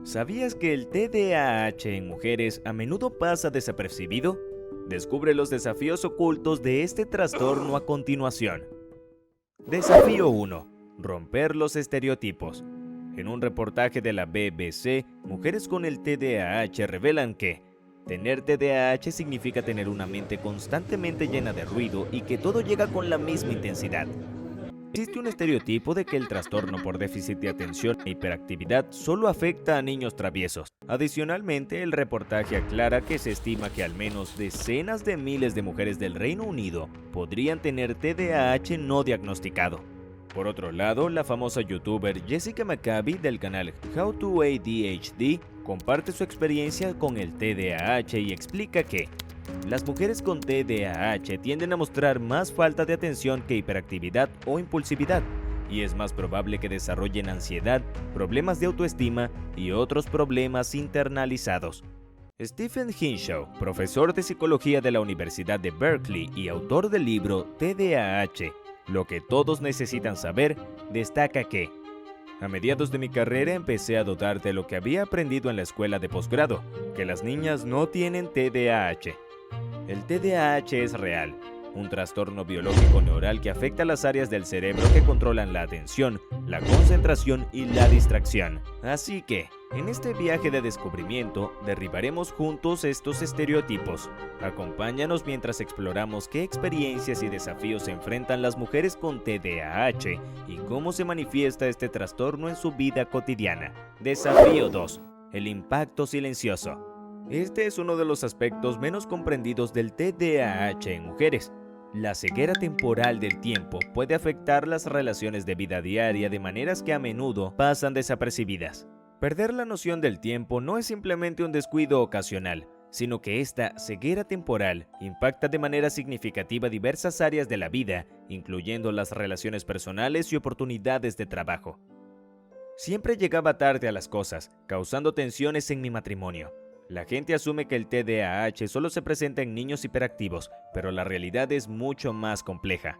¿Sabías que el TDAH en mujeres a menudo pasa desapercibido? Descubre los desafíos ocultos de este trastorno a continuación. Desafío 1. Romper los estereotipos. En un reportaje de la BBC, mujeres con el TDAH revelan que tener TDAH significa tener una mente constantemente llena de ruido y que todo llega con la misma intensidad. Existe un estereotipo de que el trastorno por déficit de atención e hiperactividad solo afecta a niños traviesos. Adicionalmente, el reportaje aclara que se estima que al menos decenas de miles de mujeres del Reino Unido podrían tener TDAH no diagnosticado. Por otro lado, la famosa youtuber Jessica Maccabi del canal How to ADHD comparte su experiencia con el TDAH y explica que las mujeres con TDAH tienden a mostrar más falta de atención que hiperactividad o impulsividad, y es más probable que desarrollen ansiedad, problemas de autoestima y otros problemas internalizados. Stephen Hinshaw, profesor de psicología de la Universidad de Berkeley y autor del libro TDAH, lo que todos necesitan saber, destaca que a mediados de mi carrera empecé a dudar de lo que había aprendido en la escuela de posgrado, que las niñas no tienen TDAH. El TDAH es real, un trastorno biológico neural que afecta las áreas del cerebro que controlan la atención, la concentración y la distracción. Así que, en este viaje de descubrimiento, derribaremos juntos estos estereotipos. Acompáñanos mientras exploramos qué experiencias y desafíos enfrentan las mujeres con TDAH y cómo se manifiesta este trastorno en su vida cotidiana. Desafío 2. El impacto silencioso. Este es uno de los aspectos menos comprendidos del TDAH en mujeres. La ceguera temporal del tiempo puede afectar las relaciones de vida diaria de maneras que a menudo pasan desapercibidas. Perder la noción del tiempo no es simplemente un descuido ocasional, sino que esta ceguera temporal impacta de manera significativa diversas áreas de la vida, incluyendo las relaciones personales y oportunidades de trabajo. Siempre llegaba tarde a las cosas, causando tensiones en mi matrimonio. La gente asume que el TDAH solo se presenta en niños hiperactivos, pero la realidad es mucho más compleja.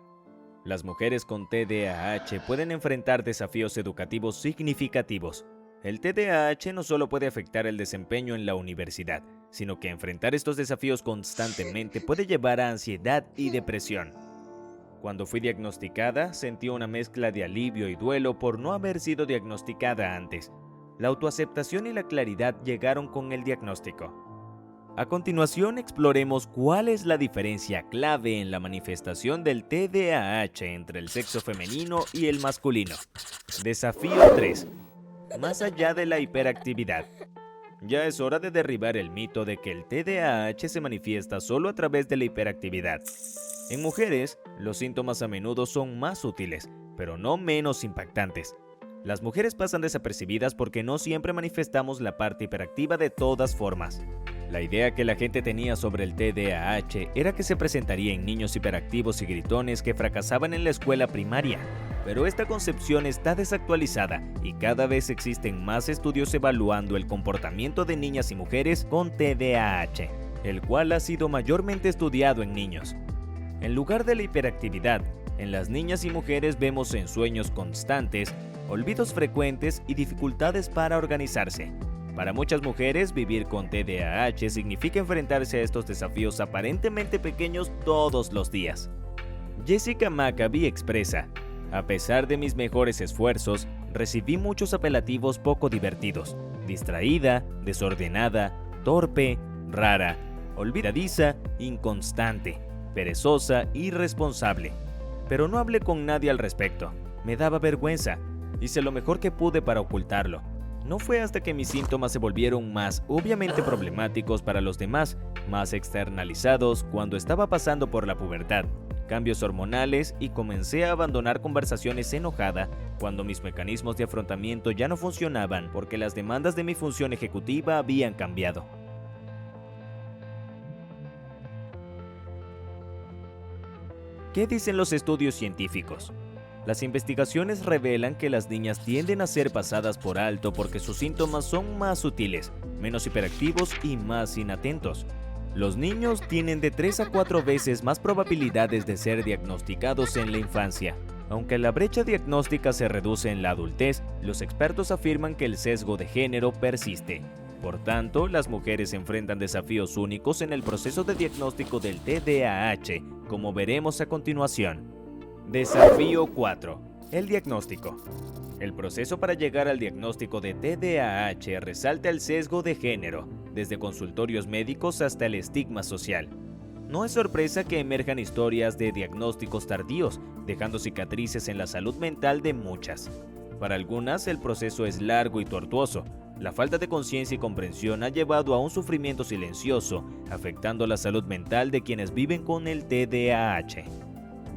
Las mujeres con TDAH pueden enfrentar desafíos educativos significativos. El TDAH no solo puede afectar el desempeño en la universidad, sino que enfrentar estos desafíos constantemente puede llevar a ansiedad y depresión. Cuando fui diagnosticada, sentí una mezcla de alivio y duelo por no haber sido diagnosticada antes. La autoaceptación y la claridad llegaron con el diagnóstico. A continuación, exploremos cuál es la diferencia clave en la manifestación del TDAH entre el sexo femenino y el masculino. Desafío 3. Más allá de la hiperactividad. Ya es hora de derribar el mito de que el TDAH se manifiesta solo a través de la hiperactividad. En mujeres, los síntomas a menudo son más sutiles, pero no menos impactantes. Las mujeres pasan desapercibidas porque no siempre manifestamos la parte hiperactiva de todas formas. La idea que la gente tenía sobre el TDAH era que se presentaría en niños hiperactivos y gritones que fracasaban en la escuela primaria. Pero esta concepción está desactualizada y cada vez existen más estudios evaluando el comportamiento de niñas y mujeres con TDAH, el cual ha sido mayormente estudiado en niños. En lugar de la hiperactividad, en las niñas y mujeres vemos ensueños constantes, olvidos frecuentes y dificultades para organizarse. Para muchas mujeres, vivir con TDAH significa enfrentarse a estos desafíos aparentemente pequeños todos los días. Jessica Maccabi expresa: a pesar de mis mejores esfuerzos, recibí muchos apelativos poco divertidos: distraída, desordenada, torpe, rara, olvidadiza, inconstante, perezosa, irresponsable. Pero no hablé con nadie al respecto. Me daba vergüenza. Hice lo mejor que pude para ocultarlo. No fue hasta que mis síntomas se volvieron más obviamente problemáticos para los demás, más externalizados cuando estaba pasando por la pubertad, cambios hormonales y comencé a abandonar conversaciones enojada cuando mis mecanismos de afrontamiento ya no funcionaban porque las demandas de mi función ejecutiva habían cambiado. ¿Qué dicen los estudios científicos? Las investigaciones revelan que las niñas tienden a ser pasadas por alto porque sus síntomas son más sutiles, menos hiperactivos y más inatentos. Los niños tienen de 3 a 4 veces más probabilidades de ser diagnosticados en la infancia. Aunque la brecha diagnóstica se reduce en la adultez, los expertos afirman que el sesgo de género persiste. Por tanto, las mujeres enfrentan desafíos únicos en el proceso de diagnóstico del TDAH, como veremos a continuación. Desafío 4. El diagnóstico. El proceso para llegar al diagnóstico de TDAH resalta el sesgo de género, desde consultorios médicos hasta el estigma social. No es sorpresa que emerjan historias de diagnósticos tardíos, dejando cicatrices en la salud mental de muchas. Para algunas, el proceso es largo y tortuoso. La falta de conciencia y comprensión ha llevado a un sufrimiento silencioso, afectando la salud mental de quienes viven con el TDAH.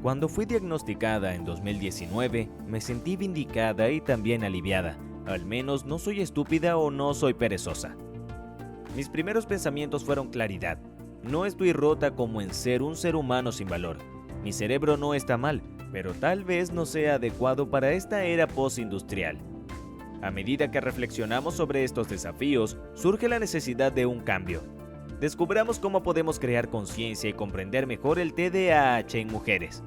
Cuando fui diagnosticada en 2019, me sentí vindicada y también aliviada. Al menos no soy estúpida o no soy perezosa. Mis primeros pensamientos fueron claridad. No estoy rota como en ser un ser humano sin valor. Mi cerebro no está mal, pero tal vez no sea adecuado para esta era postindustrial. A medida que reflexionamos sobre estos desafíos, surge la necesidad de un cambio. Descubramos cómo podemos crear conciencia y comprender mejor el TDAH en mujeres.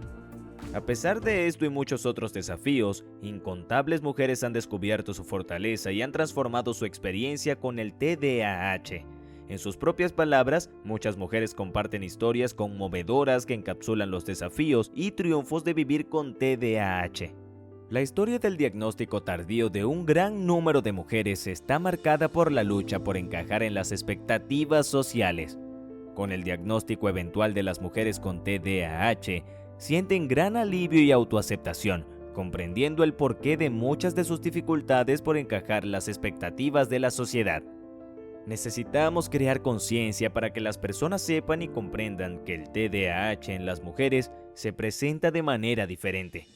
A pesar de esto y muchos otros desafíos, incontables mujeres han descubierto su fortaleza y han transformado su experiencia con el TDAH. En sus propias palabras, muchas mujeres comparten historias conmovedoras que encapsulan los desafíos y triunfos de vivir con TDAH. La historia del diagnóstico tardío de un gran número de mujeres está marcada por la lucha por encajar en las expectativas sociales. Con el diagnóstico eventual de las mujeres con TDAH, sienten gran alivio y autoaceptación, comprendiendo el porqué de muchas de sus dificultades por encajar las expectativas de la sociedad. Necesitamos crear conciencia para que las personas sepan y comprendan que el TDAH en las mujeres se presenta de manera diferente.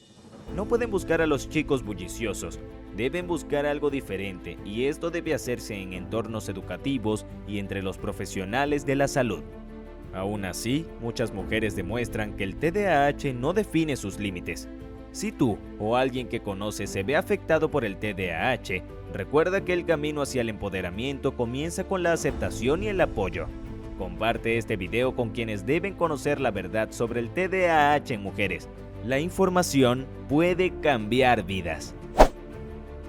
No pueden buscar a los chicos bulliciosos, deben buscar algo diferente y esto debe hacerse en entornos educativos y entre los profesionales de la salud. Aún así, muchas mujeres demuestran que el TDAH no define sus límites. Si tú o alguien que conoces se ve afectado por el TDAH, recuerda que el camino hacia el empoderamiento comienza con la aceptación y el apoyo. Comparte este video con quienes deben conocer la verdad sobre el TDAH en mujeres. La información puede cambiar vidas.